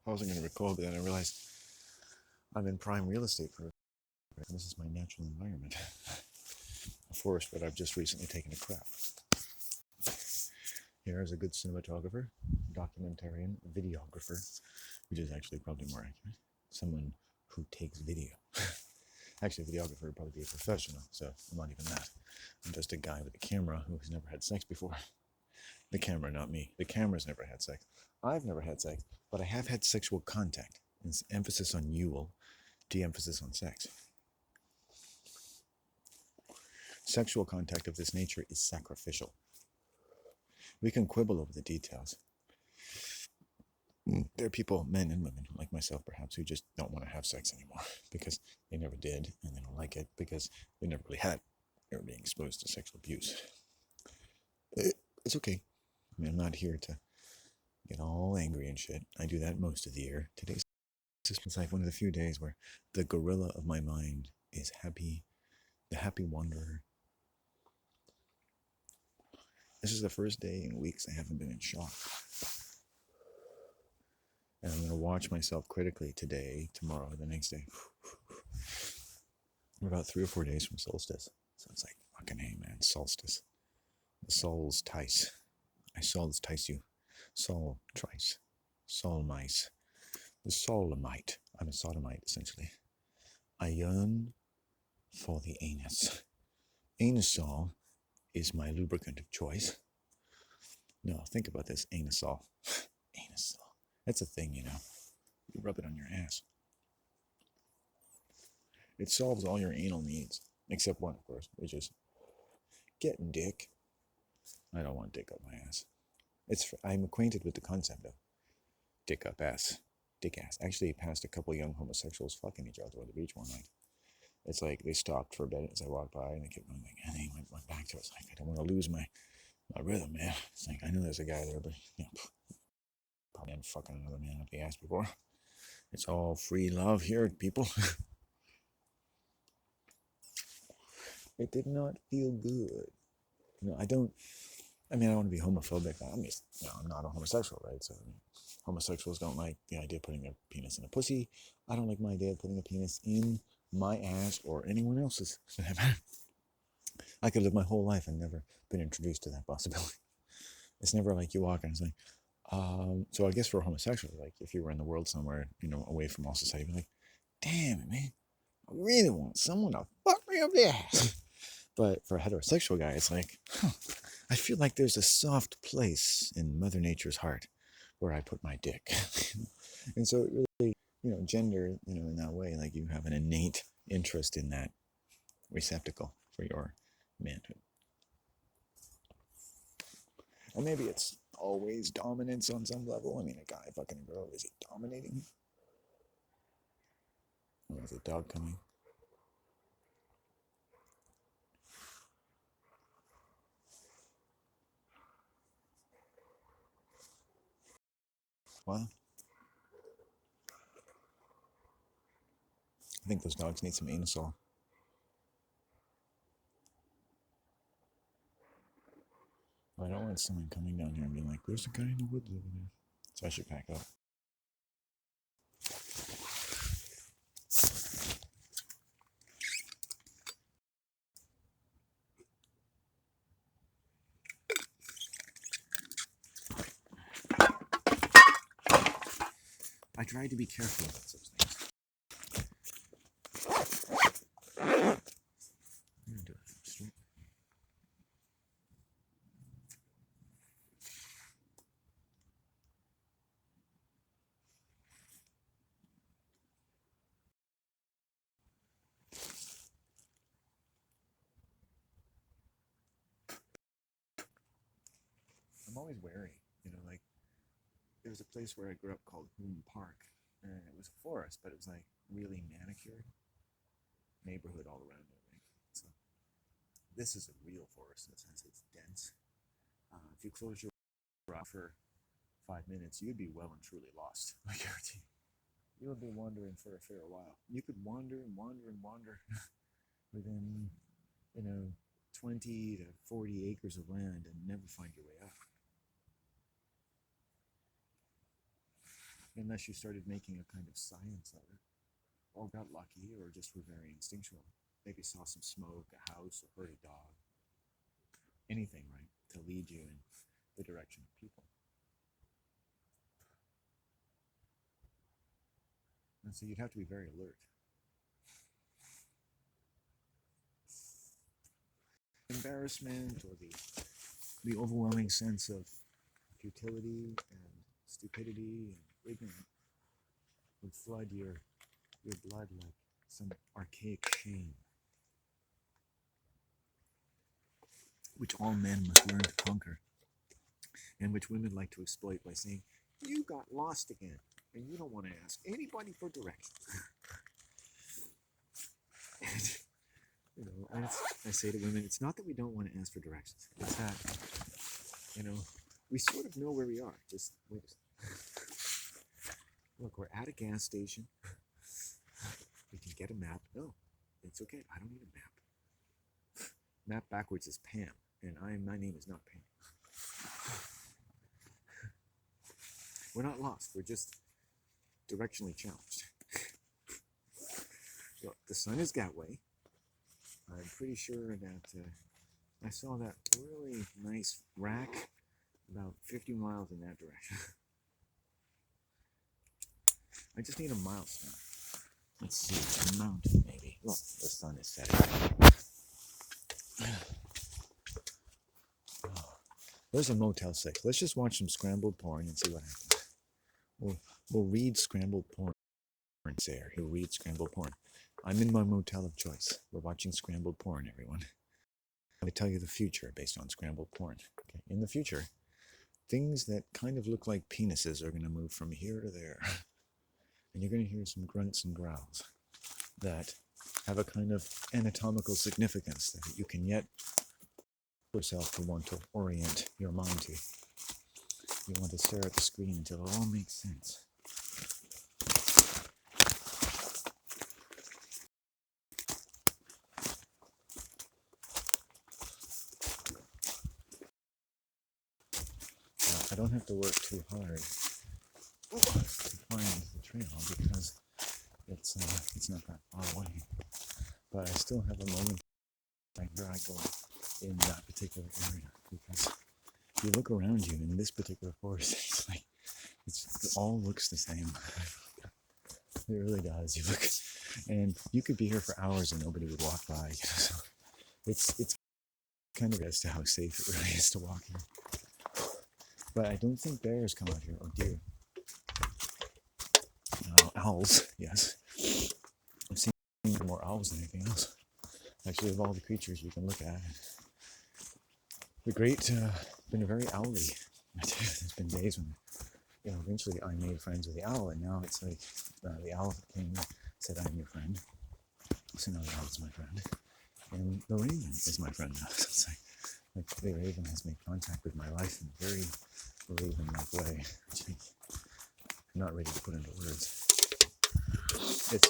I wasn't going to record, but then I realized I'm in prime real estate for this is my natural environment. A forest that I've just recently taken a crap. Here is a good cinematographer, documentarian, videographer, which is actually probably more accurate. Someone who takes video. Actually, a videographer would probably be a professional, so I'm not even that. I'm just a guy with a camera who has never had sex before. The camera, not me. The camera's never had sex. I've never had sex, but I have had sexual contact. It's emphasis on Yule, de-emphasis on sex. Sexual contact of this nature is sacrificial. We can quibble over the details. There are people, men and women, like myself perhaps, who just don't want to have sex anymore because they never did, and they don't like it because they never really had. They were being exposed to sexual abuse. It's okay. I mean, I'm not here to get all angry and shit. I do that most of the year. Today's just like one of the few days where the gorilla of my mind is happy, the happy wanderer. This is the first day in weeks I haven't been in shock. And I'm going to watch myself critically today, tomorrow, the next day. We're about 3 or 4 days from solstice. So it's like, fucking hey, man, solstice. The soul's tice. I solstice you. Sol trice. Sol mice. The solemite. I'm a sodomite, essentially. I yearn for the anus. Anusol is my lubricant of choice. No, think about this. Anusol. Anusol. That's a thing, you know. You rub it on your ass. It solves all your anal needs. Except one, of course, which is getting dick. I don't want dick up my ass. I'm acquainted with the concept of dick up ass. Dick ass. Actually, I passed a couple of young homosexuals fucking each other on the beach one night. It's like they stopped for a bit as I walked by and they kept going, and they went back to it. It's like, I don't want to lose my rhythm, man. It's like, I know there's a guy there, but, you know, probably been fucking another man up the ass before. It's all free love here, people. It did not feel good. You know, I don't want to be homophobic. I'm just, I'm not a homosexual, right? So homosexuals don't like the idea of putting a penis in a pussy. I don't like my idea of putting a penis in my ass or anyone else's. I could live my whole life and never been introduced to that possibility. It's never like you walk and it's like, so I guess for a homosexual, like if you were in the world somewhere, away from all society, you'd be like, damn it, man, I really want someone to fuck me up the ass. But for a heterosexual guy, it's like, I feel like there's a soft place in Mother Nature's heart where I put my dick. And so it really, gender, in that way, like you have an innate interest in that receptacle for your manhood. And maybe it's always dominance on some level. I mean, a guy fucking a girl, is he dominating? Or is a dog coming? Well, I think those dogs need some anusol. I don't want someone coming down here and being like, there's a guy in the woods over there. So I should pack up. I try to be careful about such things. I'm gonna do it straight. I'm always wary, like there was a place where I grew up called Hoom Park, and it was a forest, but it was like really manicured neighborhood all around it. Right? So this is a real forest in the sense it's dense. If you close your eyes for 5 minutes, you'd be well and truly lost. I guarantee. You would be wandering for a fair while. You could wander and wander and wander within, 20 to 40 acres of land and never find your way out. unless you started making a kind of science of it, or got lucky, or just were very instinctual. Maybe saw some smoke, a house, or heard a dog. Anything, right, to lead you in the direction of people. And so you'd have to be very alert. Embarrassment or the overwhelming sense of futility and stupidity and ignorance would flood your blood like some archaic shame, which all men must learn to conquer, and which women like to exploit by saying, "You got lost again, and you don't want to ask anybody for directions." And, I say to women, it's not that we don't want to ask for directions. It's that, we sort of know where we are. Just wait. Look, we're at a gas station. We can get a map. No, it's okay. I don't need a map. Map backwards is Pam, and my name is not Pam. We're not lost. We're just directionally challenged. Look, the sun is that way. I'm pretty sure that I saw that really nice rack about 50 miles in that direction. I just need a milestone. Let's see, a mountain maybe. Look, the sun is setting. There's a Motel 6. Let's just watch some scrambled porn and see what happens. We'll read scrambled porn. There, he'll read scrambled porn. I'm in my motel of choice. We're watching scrambled porn, everyone. I'm going to tell you the future based on scrambled porn. Okay. In the future, things that kind of look like penises are going to move from here to there. And you're going to hear some grunts and growls that have a kind of anatomical significance that you can yet yourself to want to orient your mind to. You want to stare at the screen until it all makes sense. I don't have to work too hard to find the trail because it's not that far away. But I still have a moment where I go in that particular area because if you look around you in this particular forest, it all looks the same. It really does. You look, and you could be here for hours and nobody would walk by. So it's kind of as to how safe it really is to walk here. But I don't think bears come out here, or deer. Owls, yes. I've seen more owls than anything else. Actually, of all the creatures you can look at. Been a very owly. There's been days when, eventually I made friends with the owl, and now it's like the owl came, said, "I'm your friend." So now the owl's my friend. And the raven is my friend now. So it's like the raven has made contact with my life in a very raven-like way, which I'm not ready to put into words. It's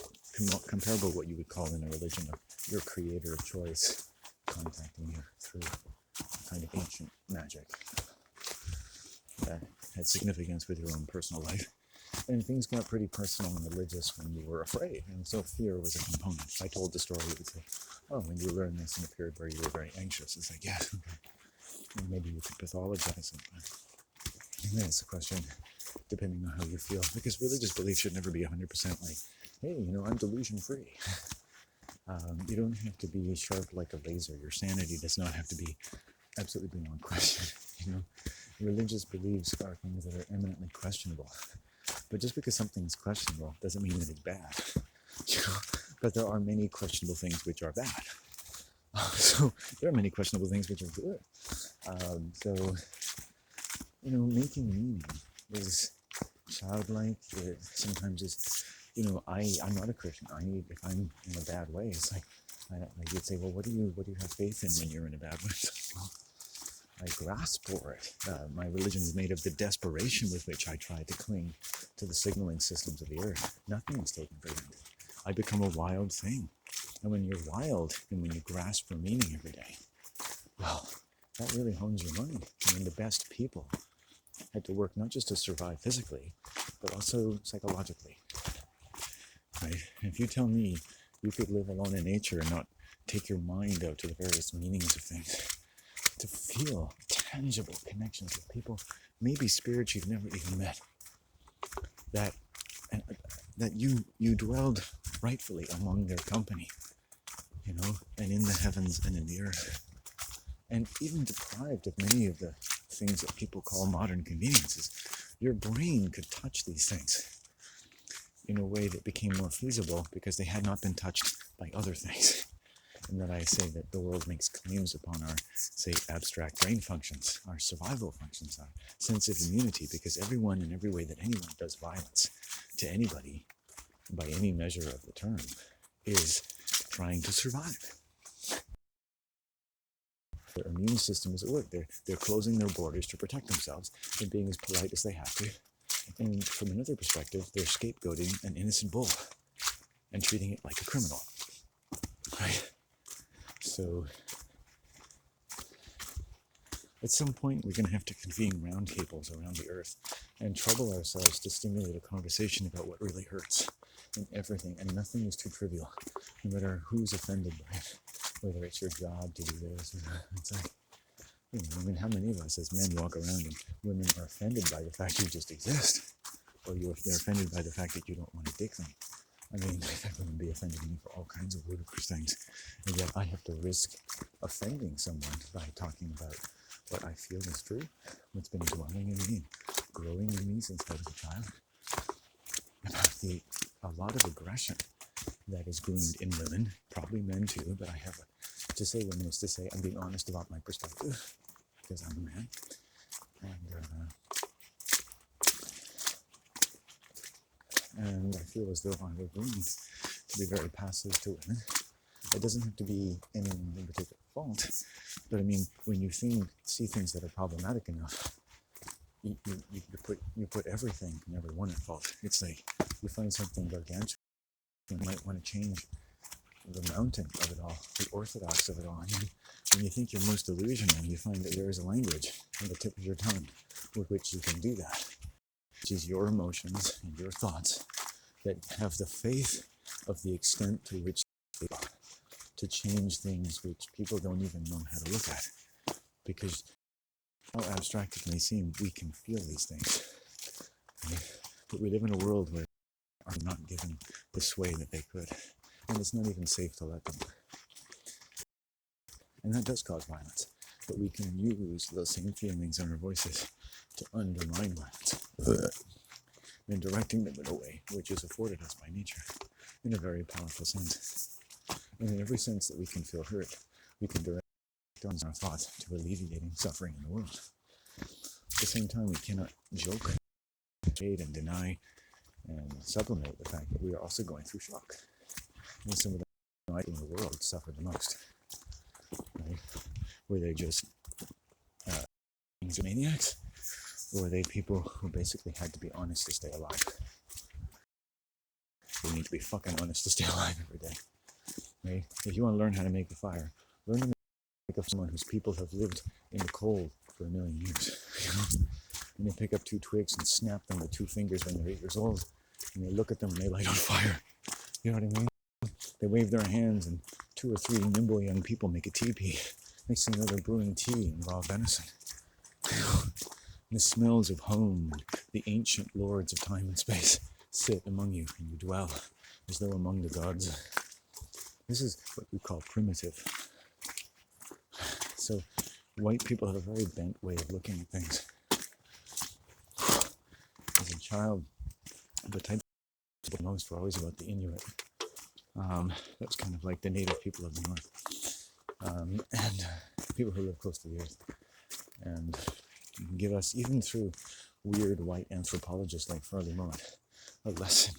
comparable to what you would call in a religion of your creator of choice contacting you through a kind of ancient magic that had significance with your own personal life. And things got pretty personal and religious when you were afraid, and so fear was a component. If I told the story, it would say, "Oh, when you learned this in a period where you were very anxious," it's like, yes, okay. And maybe you could pathologize it, but then it's a question, depending on how you feel, because religious belief should never be 100% like, "Hey, I'm delusion-free." You don't have to be sharp like a laser. Your sanity does not have to be absolutely beyond question. Religious beliefs are things that are eminently questionable. But just because something's questionable doesn't mean that it's bad. But there are many questionable things which are bad. So there are many questionable things which are good. Making meaning is childlike. It sometimes is, I'm not a Christian. If I'm in a bad way, it's like, you'd say, well, what do you have faith in when you're in a bad way? Well, I grasp for it. My religion is made of the desperation with which I try to cling to the signaling systems of the earth. Nothing is taken for granted. I become a wild thing. And when you're wild and when you grasp for meaning every day, well, that really hones your mind. The best people had to work not just to survive physically, but also psychologically. Right? If you tell me you could live alone in nature and not take your mind out to the various meanings of things, to feel tangible connections with people, maybe spirits you've never even met, that and that you dwelled rightfully among their company, and in the heavens and in the earth, and even deprived of many of the things that people call modern conveniences, your brain could touch these things in a way that became more feasible because they had not been touched by other things. And that I say that the world makes claims upon our, say, abstract brain functions, our survival functions, our sense of immunity, because everyone in every way that anyone does violence to anybody, by any measure of the term, is trying to survive. Their immune system is at work. They're closing their borders to protect themselves and being as polite as they have to. And from another perspective, they're scapegoating an innocent bull and treating it like a criminal. Right? So at some point, we're going to have to convene roundtables around the earth and trouble ourselves to stimulate a conversation about what really hurts and everything. And nothing is too trivial, no matter who's offended by it, whether it's your job to do this. It's like, how many of us as men walk around and women are offended by the fact you just exist? Or they're offended by the fact that you don't want to dick them. I've had women be offended with me for all kinds of ludicrous things. And yet I have to risk offending someone by talking about what I feel is true, what's been dwelling in me, growing in me since I was a child, about a lot of aggression that is groomed in women, probably men too, but I have to say women is to say I'm being honest about my perspective, because I'm a man, and I feel as though I were groomed to be very passive to women. It doesn't have to be anyone in particular fault, but when you see things that are problematic enough, you put everything and everyone at fault. It's like you find something gargantuan, you might want to change the mountain of it all, the orthodox of it all. When you think you're most delusional, you find that there is a language on the tip of your tongue with which you can do that, which is your emotions and your thoughts that have the faith of the extent to which they are, to change things which people don't even know how to look at. Because how abstract it may seem, we can feel these things. But we live in a world where are not given the sway that they could. And it's not even safe to let them. And that does cause violence. But we can use those same feelings in our voices to undermine violence. And directing them in a way which is afforded us by nature in a very powerful sense. And in every sense that we can feel hurt, we can direct our thoughts to alleviating suffering in the world. At the same time, we cannot joke, shade, and deny and sublimate the fact that we are also going through shock. And some of the in the world suffer the most. Right? Were they just maniacs? Or were they people who basically had to be honest to stay alive? We need to be fucking honest to stay alive every day. Right? If you want to learn how to make a fire, learn to make of someone whose people have lived in the cold for 1 million years. And they pick up 2 twigs and snap them with 2 fingers when they're 8 years old. And they look at them and they light on fire. You know what I mean? They wave their hands and 2 or 3 nimble young people make a teepee. Next thing you know, they're brewing tea and raw venison. And the smells of home and the ancient lords of time and space sit among you, and you dwell as though among the gods. This is what we call primitive. So white people have a very bent way of looking at things. As a child, the type of most were always about the Inuit. That's kind of like the native people of the north. And people who live close to the earth. And give us, even through weird white anthropologists like Farley Mullen, a lesson.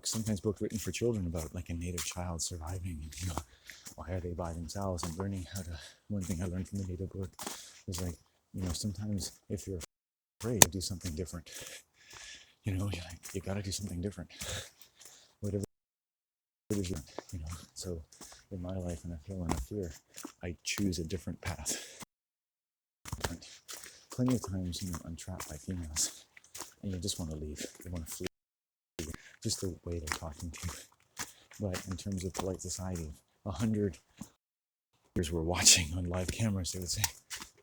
Sometimes books written for children about like a native child surviving, and why are they by themselves, and learning how to. One thing I learned from the native book is like, sometimes if you're afraid, do something different. You gotta do something different. Whatever it is, So in my life, when I feel enough fear, I choose a different path. Plenty of times, I'm trapped by females. and you just want to leave. You want to flee. Just the way they're talking to you. But in terms of polite society, 100 years were watching on live cameras, they would say,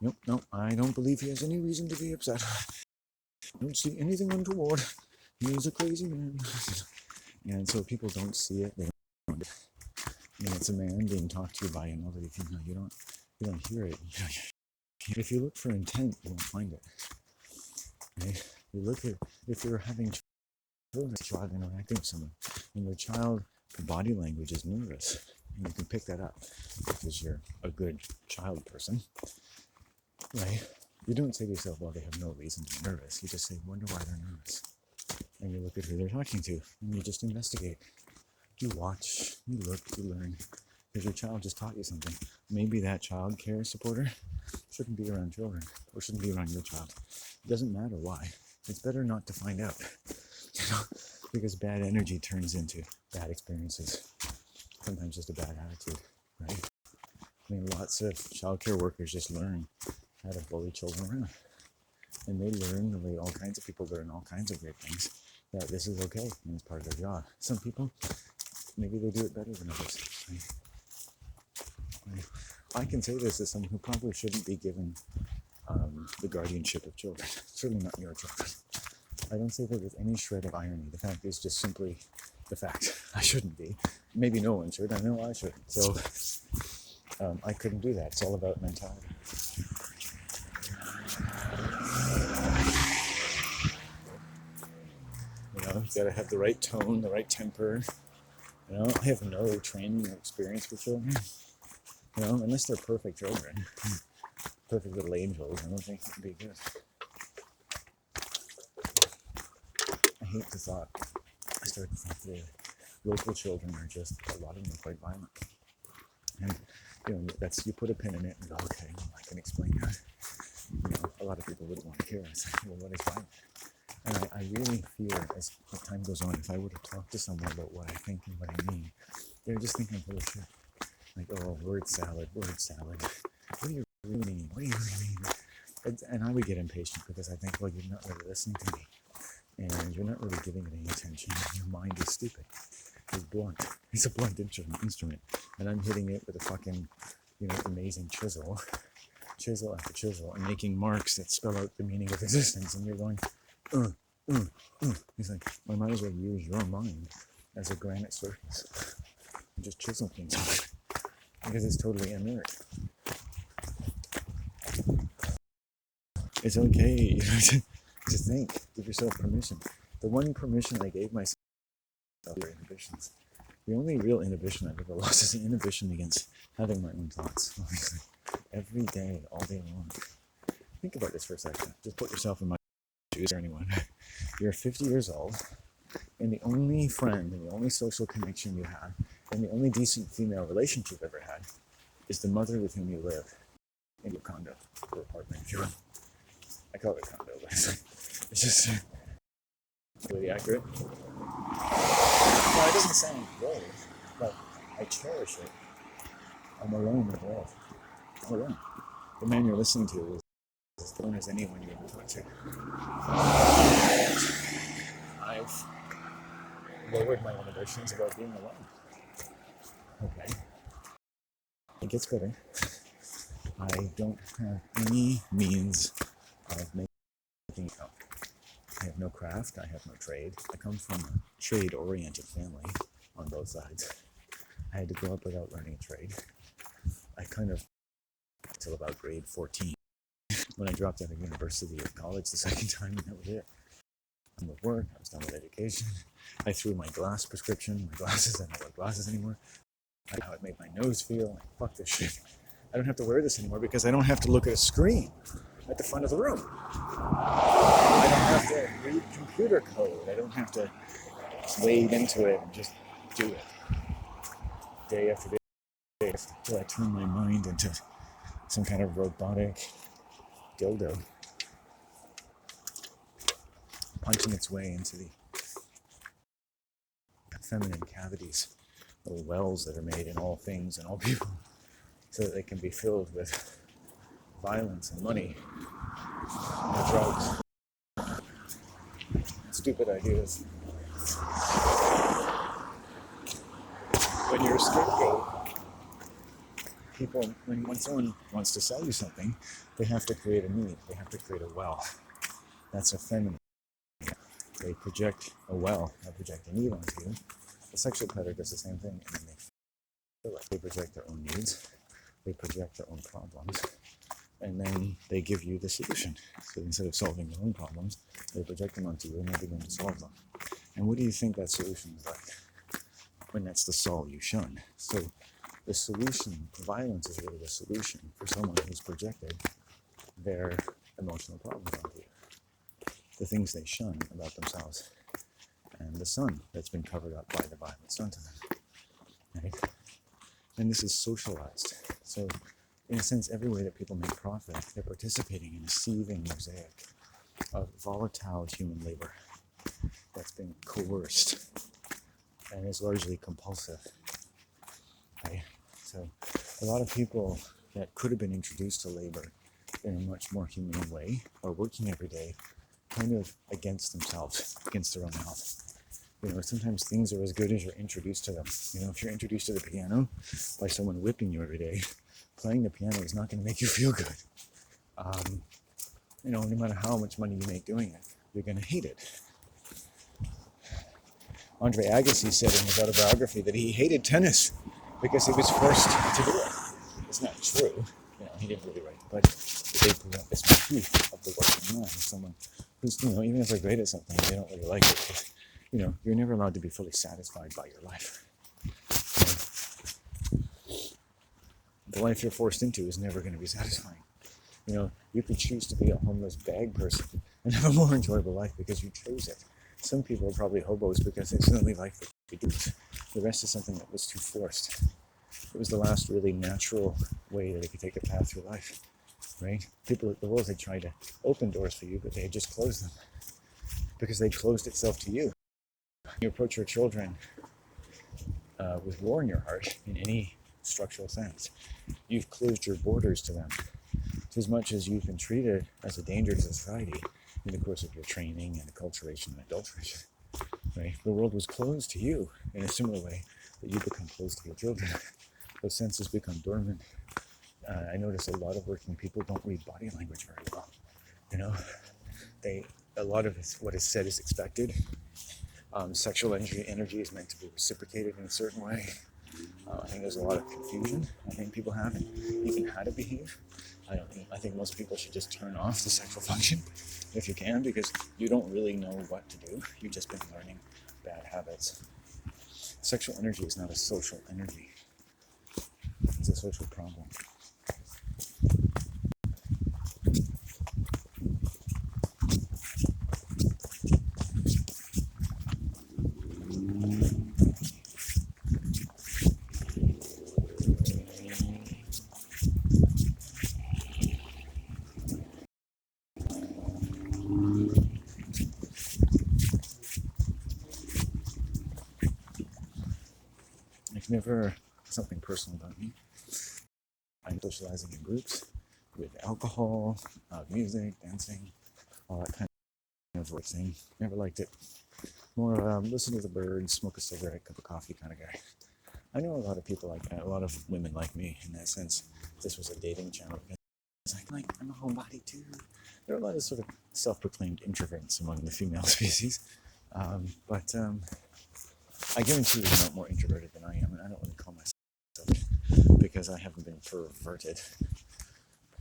nope, nope, I don't believe he has any reason to be upset. I don't see anything untoward. He's a crazy man. And so people don't see it. They don't. And it's a man being talked to by an elderly female. You don't hear it. If you look for intent, you won't find it. Right? You look at, if you're having children, a child interacting with someone, and your child body language is nervous, and you can pick that up because you're a good child person, right? You don't say to yourself, well, they have no reason to be nervous. You just say, wonder why they're nervous. And you look at who they're talking to, and you just investigate. You watch, you look, you learn, because your child just taught you something. Maybe that child care supporter shouldn't be around children, or shouldn't be around your child. It doesn't matter why. It's better not to find out, because bad energy turns into bad experiences. Sometimes just a bad attitude, right? I mean, lots of childcare workers just learn how to bully children around. And they learn the way all kinds of people learn all kinds of great things, that this is okay and it's part of their job. Some people, maybe they do it better than others. I can say this as someone who probably shouldn't be given the guardianship of children. Certainly not your children. I don't say that with any shred of irony. The fact is just simply the fact. I shouldn't be. Maybe no one should. I know I shouldn't. So I couldn't do that. It's all about mentality. You gotta have the right tone, the right temper. I have no training or experience with children. Unless they're perfect children, perfect little angels, I don't think it would be good. I hate the thought. I start to think the local children are just, a lot of them are quite violent. And, you put a pin in it and go, okay, well, I can explain that. A lot of people wouldn't want to hear it. Say, well, what is violent? And I really fear, as the time goes on, if I were to talk to someone about what I think and what I mean, they're just thinking full of shit. Like, oh, word salad. What do you really mean? What do you really mean? And I would get impatient because I think, well, you're not really listening to me. And you're not really giving it any attention. Your mind is stupid. It's blunt. It's a blunt instrument. And I'm hitting it with a fucking, amazing chisel after chisel, and making marks that spell out the meaning of existence. And you're going, He's like, I might as well use your mind as a granite surface and just chisel things on it, because it's totally inert. It's okay, to think. Give yourself permission. The one permission I gave myself were inhibitions. The only real inhibition I've ever lost is the inhibition against having my own thoughts. Every day, all day long. Think about this for a second. Just put yourself in my shoes, or anyone. You're 50 years old, and the only friend and the only social connection you have, and the only decent female relationship you've ever had, is the mother with whom you live in your condo or apartment, if you will. I call it a condo, but it's just really accurate. It doesn't sound great, but I cherish it. I'm alone in the world. I'm alone. The man you're listening to is as alone as anyone you ever talk to. I've lowered my inhibitions about being alone. Okay. It gets better. I don't have any means of making it up. I have no craft, I have no trade. I come from a trade-oriented family on both sides. I had to grow up without learning a trade. I until about grade 14, when I dropped out of university or college the second time, and that was it. I was done with work, I was done with education. I threw my glass prescription, my glasses, I don't wear glasses anymore. I know how it made my nose feel. Like, fuck this shit. I don't have to wear this anymore because I don't have to look at a screen at the front of the room. I don't have to read computer code. I don't have to wade into it and just do it day after day until I turn my mind into some kind of robotic dildo punching its way into the feminine cavities, little wells that are made in all things and all people, so that they can be filled with violence and money and drugs. stupid ideas. When you're a scapegoat, people, when someone wants to sell you something, they have to create a need. They have to create a well. That's a feminine. They project a well, they project a need onto you. The sexual predator does the same thing, and then they feel like they project their own needs, they project their own problems, and then they give you the solution. So instead of solving their own problems, they project them onto you and they begin to solve them. And what do you think that solution is like? When that's the Saul you shun. So the solution, violence is really the solution for someone who's projected their emotional problems onto you. The things they shun about themselves, and the sun that's been covered up by the violence done to them. Right? And this is socialized. So in a sense, every way that people make profit, they're participating in a seething mosaic of volatile human labor that's been coerced and is largely compulsive. Right? So a lot of people that could have been introduced to labor in a much more humane way are working every day kind of against themselves, against their own health. You know, sometimes things are as good as you're introduced to them. You know, if you're introduced to the piano by someone whipping you every day, playing the piano is not going to make you feel good. You know, no matter how much money you make doing it, you're going to hate it. Andre Agassi said in his autobiography that he hated tennis because he was forced to do it. It's not true. You know, he didn't really write, but they present this critique of the working man, someone who's, you know, even if they're great at something, they don't really like it. Because, you know, you're never allowed to be fully satisfied by your life. You know, the life you're forced into is never going to be satisfying. You know, you could choose to be a homeless bag person and have a more enjoyable life because you chose it. Some people are probably hobos because it's the only life they could do. The rest is something that was too forced. It was the last really natural way that they could take a path through life, right? People at the world had tried to open doors for you, but they had just closed them because they'd closed itself to you. You approach your children with war in your heart in any structural sense. You've closed your borders to them. As much as you've been treated as a danger to society in the course of your training and acculturation and adulteration, right? The world was closed to you in a similar way that you become closed to your children. Those senses become dormant. I notice a lot of working people don't read body language very well. You know, a lot of what is said is expected. Sexual energy is meant to be reciprocated in a certain way. I think there's a lot of confusion. I think people have in even how to behave. I think most people should just turn off the sexual function if you can, because you don't really know what to do. You've just been learning bad habits. Sexual energy is not a social energy. It's a social problem. I've never, something personal about me, I'm socializing in groups with alcohol, music, dancing, all that kind of thing. Never liked it. More listen to the birds, smoke a cigarette, cup of coffee kind of guy. I know a lot of people like that, a lot of women like me in that sense. This was a dating channel. It's like, I'm a homebody too. There are a lot of sort of self-proclaimed introverts among the female species. But I guarantee you're not more introverted than I am, and I don't really call myself because I haven't been perverted,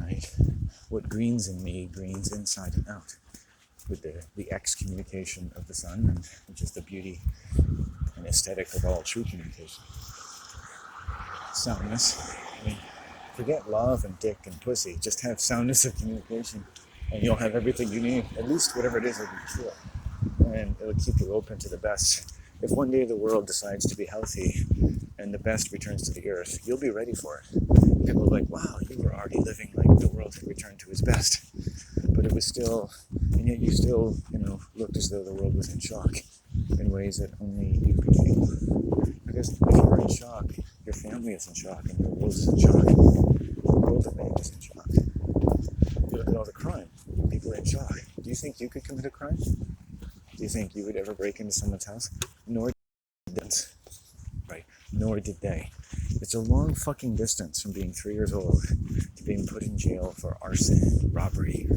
right? What greens in me greens inside and out with the excommunication of the sun, and which is the beauty and aesthetic of all true communication. Soundness. I mean, forget love and dick and pussy. Just have soundness of communication, and you'll have everything you need. At least whatever it is will be pure, and it'll keep you open to the best. If one day the world decides to be healthy and the best returns to the earth, you'll be ready for it. People are like, wow, you were already living like the world had returned to its best. But it was still, and yet you still, looked as though the world was in shock in ways that only you could feel. Because if you're in shock, your family is in shock, and your world is in shock. The world of man is in shock. You look at all the crime, people are in shock. Do you think you could commit a crime? Do you think you would ever break into someone's house? Nor did right? Nor did they. It's a long fucking distance from being 3 years old to being put in jail for arson, robbery,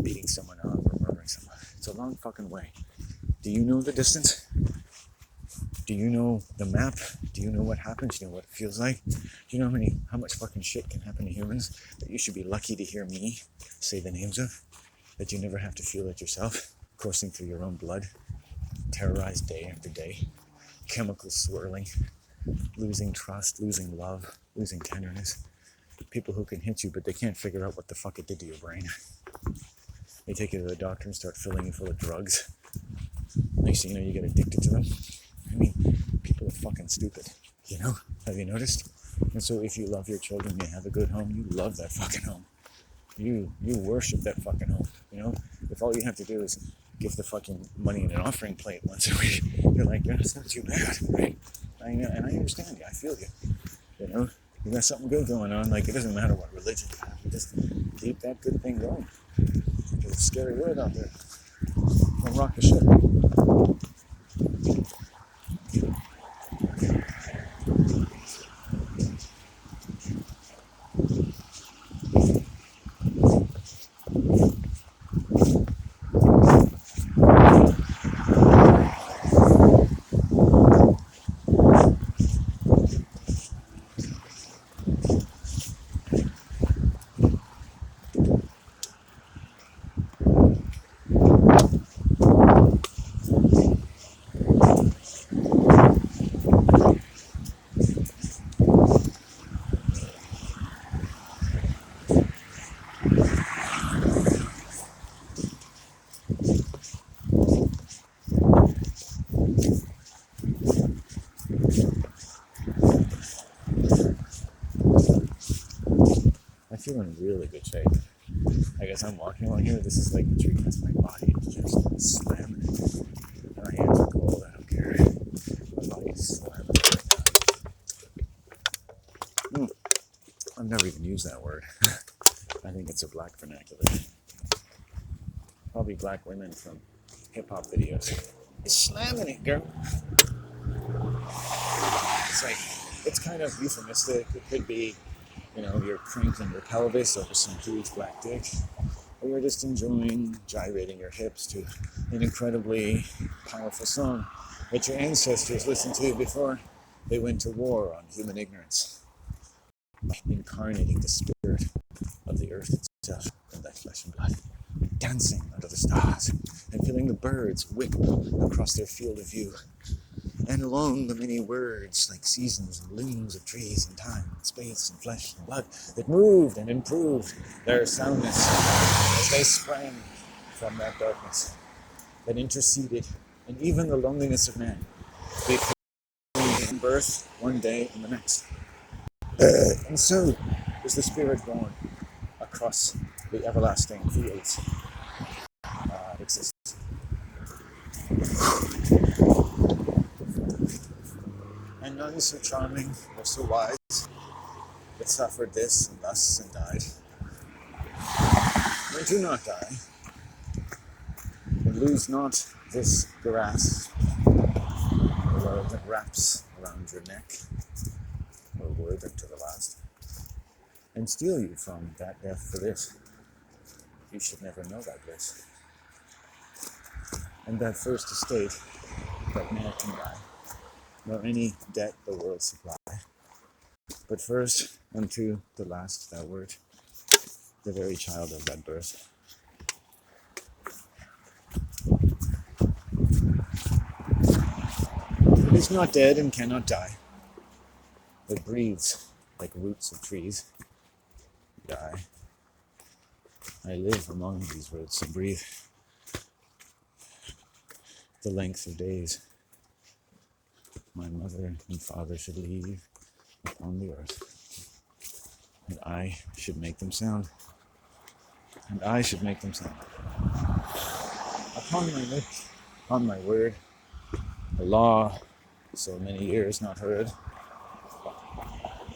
beating someone up, or murdering someone. It's a long fucking way. Do you know the distance? Do you know the map? Do you know what happens? Do you know what it feels like? Do you know how much fucking shit can happen to humans that you should be lucky to hear me say the names of? That you never have to feel it yourself, coursing through your own blood, terrorized day after day, chemicals swirling, losing trust, losing love, losing tenderness. People who can hit you, but they can't figure out what the fuck it did to your brain. They take you to the doctor and start filling you full of drugs. Next thing you know, you get addicted to them. I mean, people are fucking stupid, you know? Have you noticed? And so if you love your children, you have a good home, you love that fucking home. You worship that fucking home, you know? If all you have to do is give the fucking money in an offering plate once a week, you're like, yeah, it's not too bad, right? I know, and I understand you, I feel you, you know? You got something good going on, like it doesn't matter what religion you have, you just keep that good thing going. It's a scary world out there. Don't rock the ship. I feel in really good shape. I guess I'm walking along here. This is like the tree because my body is just slamming. My hands are cold. I don't care. My body is slamming right now. I've never even used that word. I think it's a black vernacular. Probably black women from hip-hop videos. It's slamming it, girl. It's like, it's kind of euphemistic. It could be, you know, you're cranking your pelvis over some huge black dick. Or you're just enjoying gyrating your hips to an incredibly powerful song that your ancestors listened to before they went to war on human ignorance, incarnating the spirit of the earth itself in thy flesh and blood, dancing under the stars and feeling the birds whip across their field of view, and along the many words like seasons and limbs of trees and time and space and flesh and blood that moved and improved their soundness as they sprang from that darkness that interceded, and even the loneliness of man between birth one day and the next. And so was the spirit born across the everlasting fields of existence. And none so charming or so wise that suffered this and thus and died. But do not die, and lose not this grasp, the love that wraps around your neck, or word unto the last, and steal you from that death for this. You should never know that bliss. And that first estate that man can buy, nor any debt the world supply. But first unto the last thou wert, the very child of that birth. It is not dead and cannot die, but breathes like roots of trees. Die. I live among these roots and breathe the length of days my mother and father should leave upon the earth. And I should make them sound. And I should make them sound. Upon my lips, upon my word, the law, so many years not heard,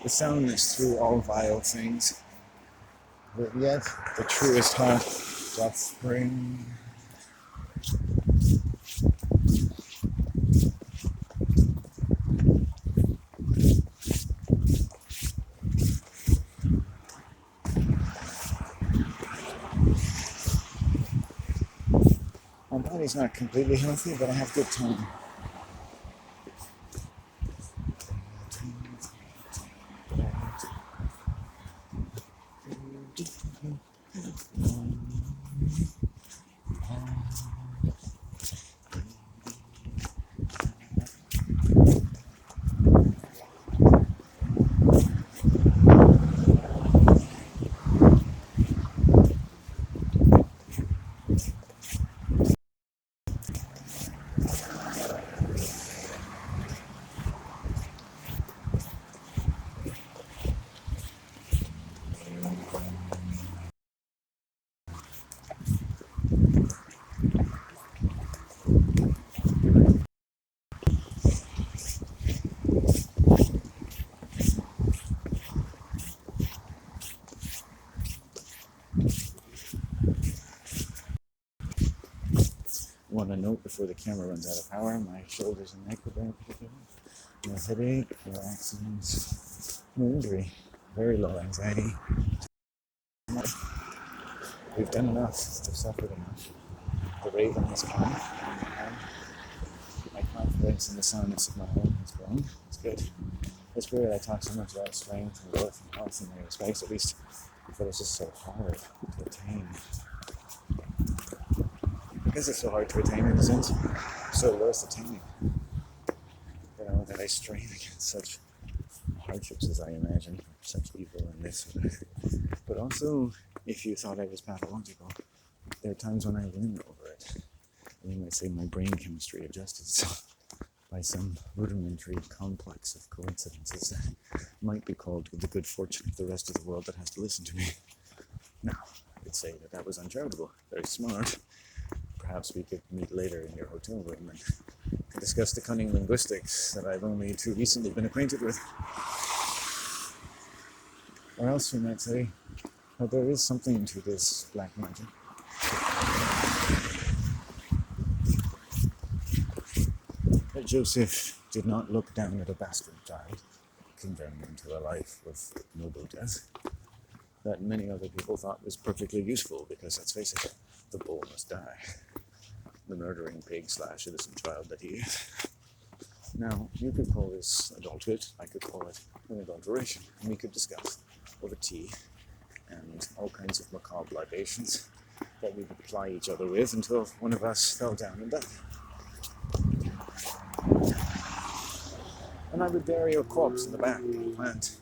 the soundness through all vile things, but yet the truest heart doth spring. body's not completely healthy, but I have good time. Want to note before the camera runs out of power, my shoulders and neck are very particular. No headache, no accidents, no injury, very low anxiety. We've done enough, we've suffered enough. The raven has come, and my confidence in the soundness of my home has grown. It's good. It's weird, I talk so much about strength and growth and health in many respects, at least but it's just so hard to attain. Because it's so hard to attain in a sense, so worth attaining. You know, that I strain against such hardships as I imagine, such evil and this and that. But also, if you thought I was pathological, there are times when I win over it. And you might say my brain chemistry adjusted itself by some rudimentary complex of coincidences that might be called the good fortune of the rest of the world that has to listen to me. Now, I would say that that was uncharitable, very smart. Perhaps we could meet later in your hotel room and discuss the cunning linguistics that I've only too recently been acquainted with. Or else we might say that there is something to this black magic. That Joseph did not look down at a bastard child, condemned him to a life of noble death, that many other people thought was perfectly useful, because let's face it, the bull must die. The murdering pig/innocent child that he is. Now, you could call this adulthood, I could call it an adulteration, and we could discuss over tea and all kinds of macabre libations that we would ply each other with until one of us fell down and died. And I would bury your corpse in the back of the plant